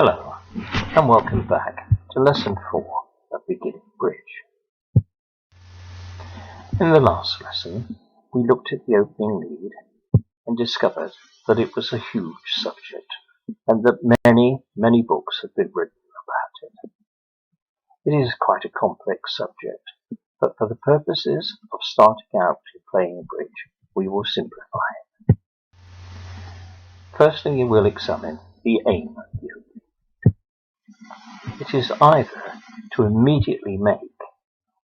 Hello, and welcome back to Lesson 4 of Beginning Bridge. In the last lesson, we looked at the opening lead and discovered that it was a huge subject and that many books have been written about it. It is quite a complex subject, but for the purposes of starting out in playing bridge, we will simplify it. Firstly, we'll examine the aim of the opening. It is either to immediately make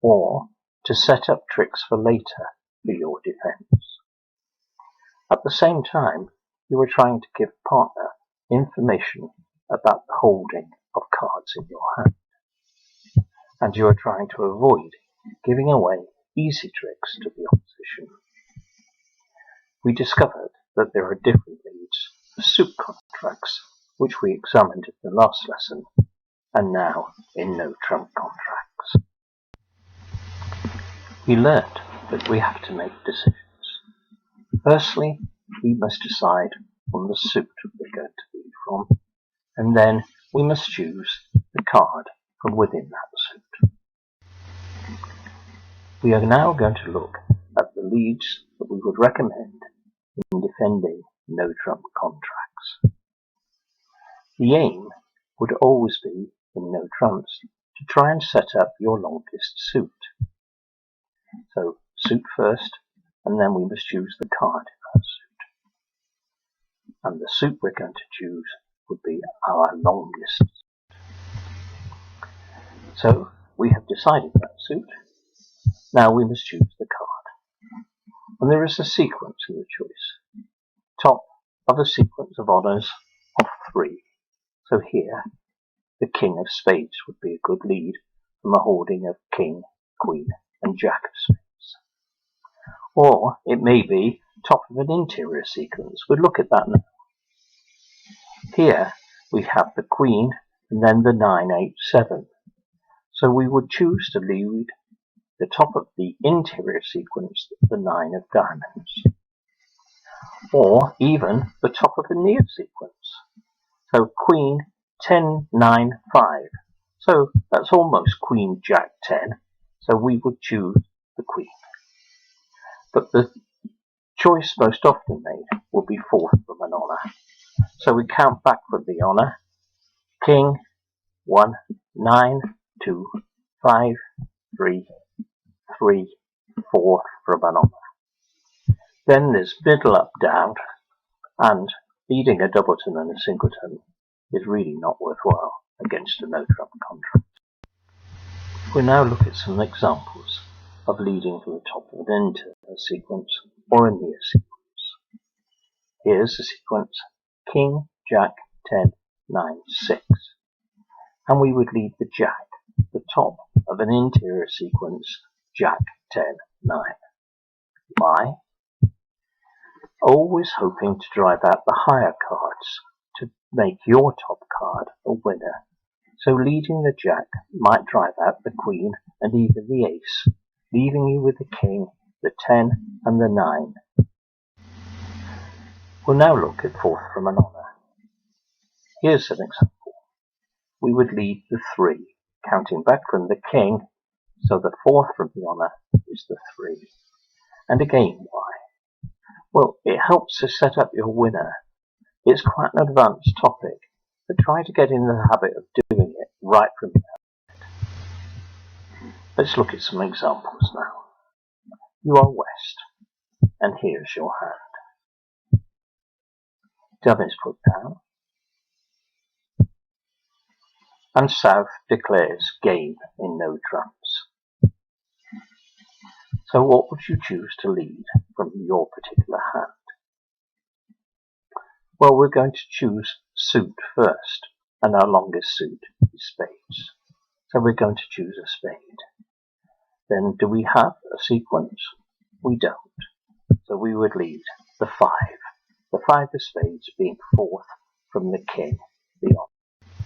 or to set up tricks for later for your defense. At the same time, you are trying to give partner information about the holding of cards in your hand, and you are trying to avoid giving away easy tricks to the opposition. We discovered that there are different leads for suit contracts, which we examined in the last lesson, and now in no trump contracts. We learned that we have to make decisions. Firstly, we must decide on the suit we're going to lead from, and then we must choose the card from within that suit. We are now going to look at the leads that we would recommend in defending no trump contracts. The aim would always be, in no trumps, to try and set up your longest suit. So, suit first, and then we must choose the card in that suit. And the suit we're going to choose would be our longest. So, we have decided that suit. Now we must choose the card. And there is a sequence in the choice. Top of a sequence of honours of 3. So here, the King of Spades would be a good lead from a holding of King, Queen, and Jack of Spades. Or it may be top of an interior sequence. We'll look at that now. Here we have the Queen and then the 9, 8, 7. So we would choose to lead the top of the interior sequence, the 9 of diamonds. Or even the top of a near sequence. So Queen, 10, 9, 5. So that's almost Queen, Jack, 10. So we would choose the Queen. But the choice most often made will be fourth from an honour. So we count back from the honour. King, 1, 9, 2, 5, 3, 3, 4 from an honour. Then there's middle up down, and leading a doubleton and a singleton is really not worthwhile against a no trump contract. We'll now look at some examples of leading from the top of an interior sequence or a near sequence. Here's the sequence King, Jack, 10, 9, 6. And we would lead the Jack, the top of an interior sequence, Jack, 10, 9. Why? Always hoping to drive out the higher cards to make your top card a winner. So leading the Jack might drive out the Queen and even the Ace, leaving you with the King, the 10 and the 9. We'll now look at fourth from an honour. Here's an example. We would lead the 3, counting back from the King, so the fourth from the honour is the 3. And again, why? Well, it helps to set up your winner. It's quite an advanced topic, but try to get in the habit of doing it right from the outset. Let's look at some examples now. You are west, and here's your hand. Dove is put down, and south declares game in no trumps. So what would you choose to lead from your particular hand? Well, we're going to choose suit first, and our longest suit is spades. So we're going to choose a spade. Then do we have a sequence? We don't. So we would lead the 5. The 5 of spades being fourth from the King, the honour.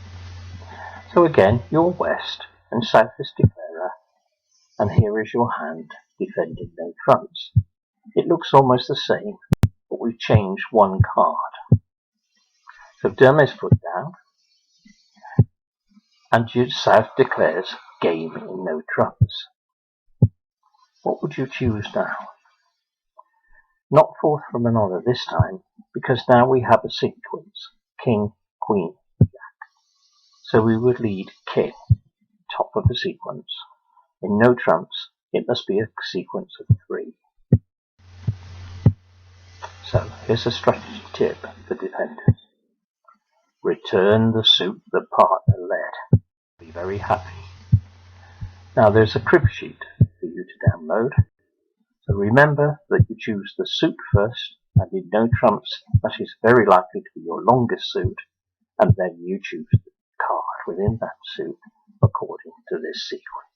So again, you're west, and south is declarer, and here is your hand defending no trumps. It looks almost the same, but we've changed one card. So dame is put down, and your south declares game in no trumps. What would you choose now? Not fourth from another this time, because now we have a sequence, king, queen, jack. So we would lead king, top of the sequence. In no trumps, it must be a sequence of 3. So here's a strategy tip for defenders. Return the suit the partner led. Be very happy. Now there's a crib sheet for you to download. So remember that you choose the suit first, and in no trumps, that is very likely to be your longest suit, and then you choose the card within that suit according to this sequence.